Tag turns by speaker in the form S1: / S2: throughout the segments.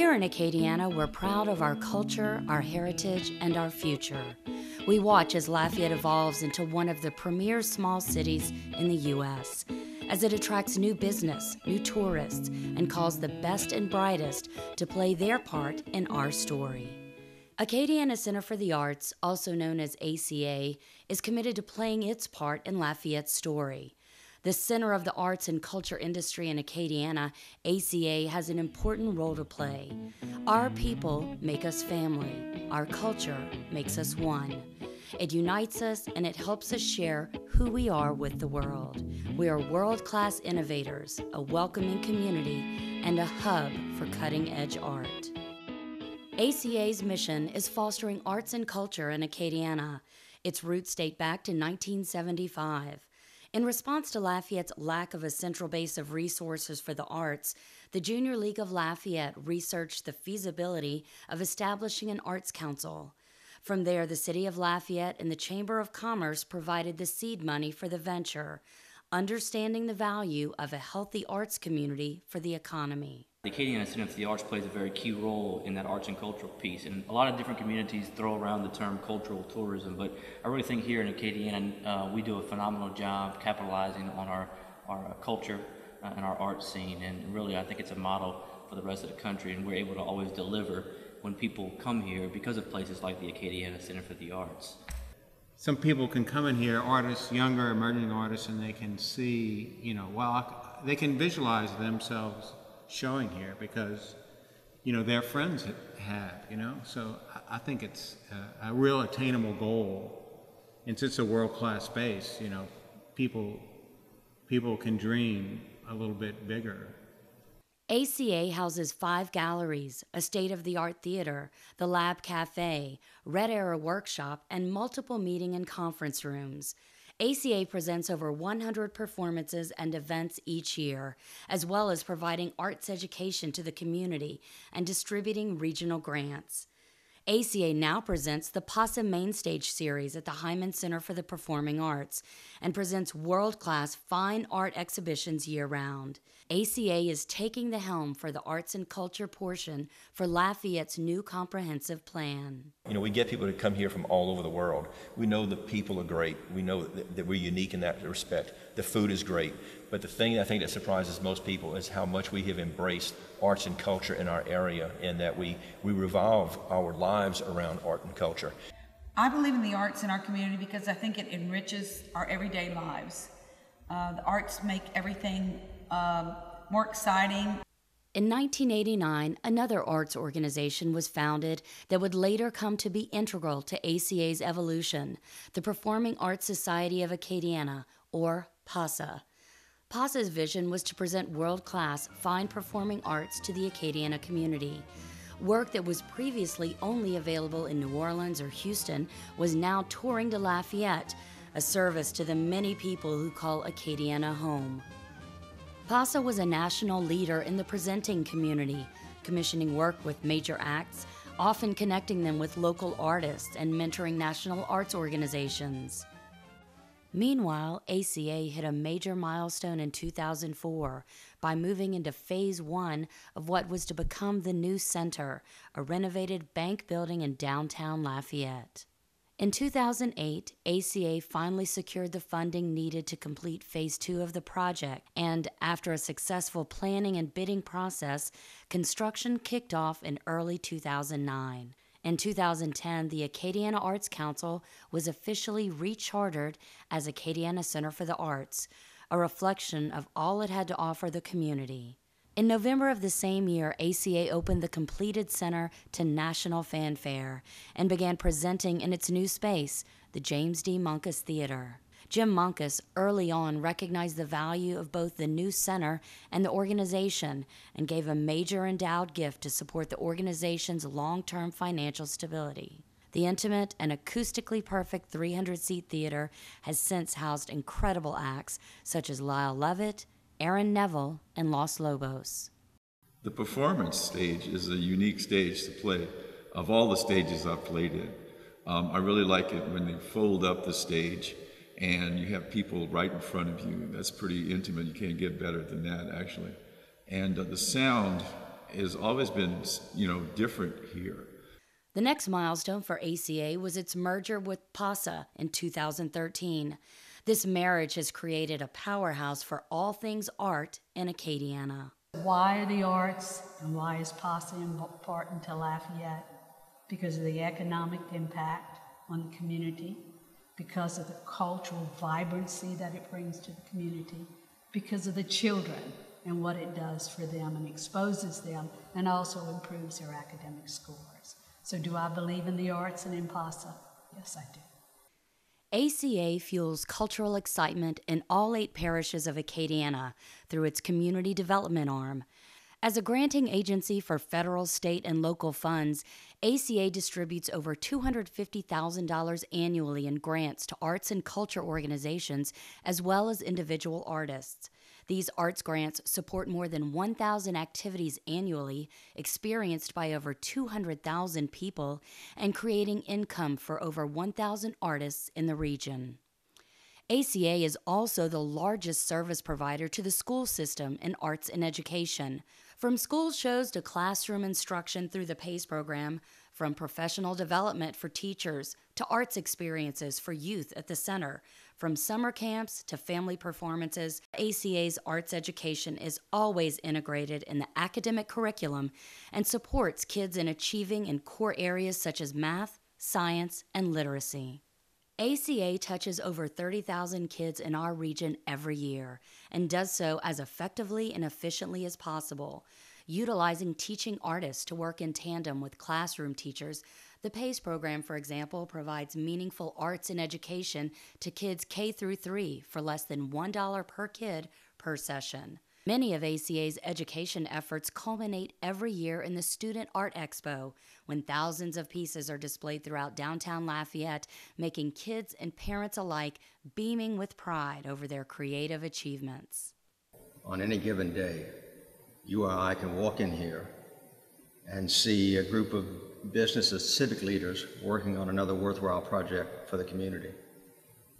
S1: Here in Acadiana, we're proud of our culture, our heritage, and our future. We watch as Lafayette evolves into one of the premier small cities in the U.S., as it attracts new business, new tourists, and calls the best and brightest to play their part in our story. Acadiana Center for the Arts, also known as ACA, is committed to playing its part in Lafayette's story. The center of the arts and culture industry in Acadiana, ACA has an important role to play. Our people make us family. Our culture makes us one. It unites us and it helps us share who we are with the world. We are world-class innovators, a welcoming community, and a hub for cutting-edge art. ACA's mission is fostering arts and culture in Acadiana. Its roots date back to 1975. In response to Lafayette's lack of a central base of resources for the arts, the Junior League of Lafayette researched the feasibility of establishing an arts council. From there, the City of Lafayette and the Chamber of Commerce provided the seed money for the venture, understanding the value of a healthy arts community for the economy.
S2: The Acadiana Center for the Arts plays a very key role in that arts and cultural piece, and a lot of different communities throw around the term cultural tourism, but I really think here in Acadiana we do a phenomenal job capitalizing on our culture and our art scene, and really I think it's a model for the rest of the country, and we're able to always deliver when people come here because of places like the Acadiana Center for the Arts.
S3: Some people can come in here, artists, younger emerging artists, and they can see, they can visualize themselves showing here because, their friends have, So I think it's a real attainable goal. And since it's a world-class space, people can dream a little bit bigger.
S1: ACA houses 5 galleries, a state-of-the-art theater, the Lab Cafe, Red Era Workshop, and multiple meeting and conference rooms. ACA presents over 100 performances and events each year, as well as providing arts education to the community and distributing regional grants. ACA now presents the Possum Mainstage Series at the Hyman Center for the Performing Arts and presents world-class fine art exhibitions year-round. ACA is taking the helm for the arts and culture portion for Lafayette's new comprehensive plan.
S4: We get people to come here from all over the world. We know the people are great. We know that we're unique in that respect. The food is great. But the thing I think that surprises most people is how much we have embraced arts and culture in our area, and that we revolve our lives around art and culture.
S5: I believe in the arts in our community because I think it enriches our everyday lives. The arts make everything more exciting.
S1: In 1989, another arts organization was founded that would later come to be integral to ACA's evolution, the Performing Arts Society of Acadiana, or PASA. PASA's vision was to present world-class, fine performing arts to the Acadiana community. Work that was previously only available in New Orleans or Houston was now touring to Lafayette, a service to the many people who call Acadiana home. PASA was a national leader in the presenting community, commissioning work with major acts, often connecting them with local artists and mentoring national arts organizations. Meanwhile, ACA hit a major milestone in 2004 by moving into Phase 1 of what was to become the new center, a renovated bank building in downtown Lafayette. In 2008, ACA finally secured the funding needed to complete Phase 2 of the project, and after a successful planning and bidding process, construction kicked off in early 2009. In 2010, the Acadiana Arts Council was officially rechartered as Acadiana Center for the Arts, a reflection of all it had to offer the community. In November of the same year, ACA opened the completed center to national fanfare and began presenting in its new space, the James D. Munkus Theater. Jim Munkus early on recognized the value of both the new center and the organization and gave a major endowed gift to support the organization's long-term financial stability. The intimate and acoustically perfect 300-seat theater has since housed incredible acts such as Lyle Lovett, Aaron Neville, and Los Lobos.
S6: The performance stage is a unique stage to play. Of all the stages I've played in, I really like it when they fold up the stage and you have people right in front of you. That's pretty intimate. You can't get better than that, actually. And the sound has always been, different here.
S1: The next milestone for ACA was its merger with PASA in 2013. This marriage has created a powerhouse for all things art in Acadiana.
S7: Why are the arts and why is PASA important to Lafayette? Because of the economic impact on the community, because of the cultural vibrancy that it brings to the community, because of the children and what it does for them and exposes them and also improves their academic scores. So do I believe in the arts and in PASA? Yes, I do.
S1: ACA fuels cultural excitement in all 8 parishes of Acadiana through its community development arm. As a granting agency for federal, state, and local funds, ACA distributes over $250,000 annually in grants to arts and culture organizations as well as individual artists. These arts grants support more than 1,000 activities annually, experienced by over 200,000 people, and creating income for over 1,000 artists in the region. ACA is also the largest service provider to the school system in arts and education. From school shows to classroom instruction through the PACE program, from professional development for teachers to arts experiences for youth at the center, from summer camps to family performances, ACA's arts education is always integrated in the academic curriculum and supports kids in achieving in core areas such as math, science, and literacy. ACA touches over 30,000 kids in our region every year and does so as effectively and efficiently as possible. Utilizing teaching artists to work in tandem with classroom teachers, the PACE program, for example, provides meaningful arts and education to kids K through 3 for less than $1 per kid per session. Many of ACA's education efforts culminate every year in the Student Art Expo, when thousands of pieces are displayed throughout downtown Lafayette, making kids and parents alike beaming with pride over their creative achievements.
S8: On any given day, you or I can walk in here and see a group of business and civic leaders working on another worthwhile project for the community.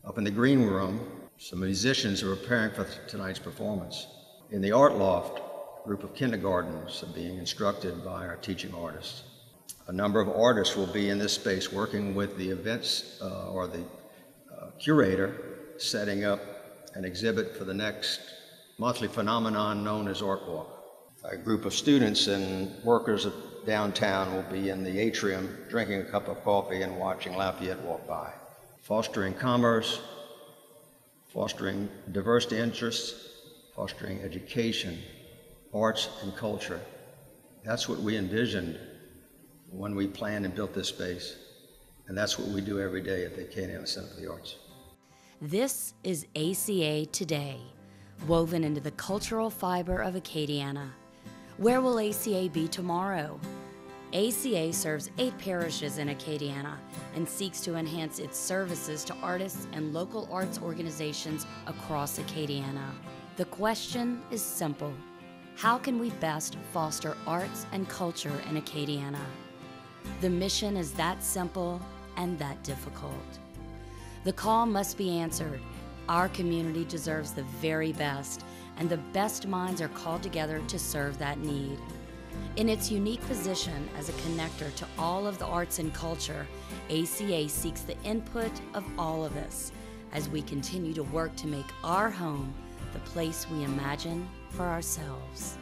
S8: Up in the green room, some musicians are preparing for tonight's performance. In the art loft, a group of kindergartners are being instructed by our teaching artists. A number of artists will be in this space working with the events or the curator, setting up an exhibit for the next monthly phenomenon known as Art Walk. A group of students and workers of downtown will be in the atrium drinking a cup of coffee and watching Lafayette walk by. Fostering commerce, fostering diverse interests, fostering education, arts, and culture. That's what we envisioned when we planned and built this space, and that's what we do every day at the Acadiana Center for the Arts.
S1: This is ACA Today, woven into the cultural fiber of Acadiana. Where will ACA be tomorrow? ACA serves 8 parishes in Acadiana and seeks to enhance its services to artists and local arts organizations across Acadiana. The question is simple. How can we best foster arts and culture in Acadiana? The mission is that simple and that difficult. The call must be answered. Our community deserves the very best, and the best minds are called together to serve that need. In its unique position as a connector to all of the arts and culture, ACA seeks the input of all of us as we continue to work to make our home the place we imagine for ourselves.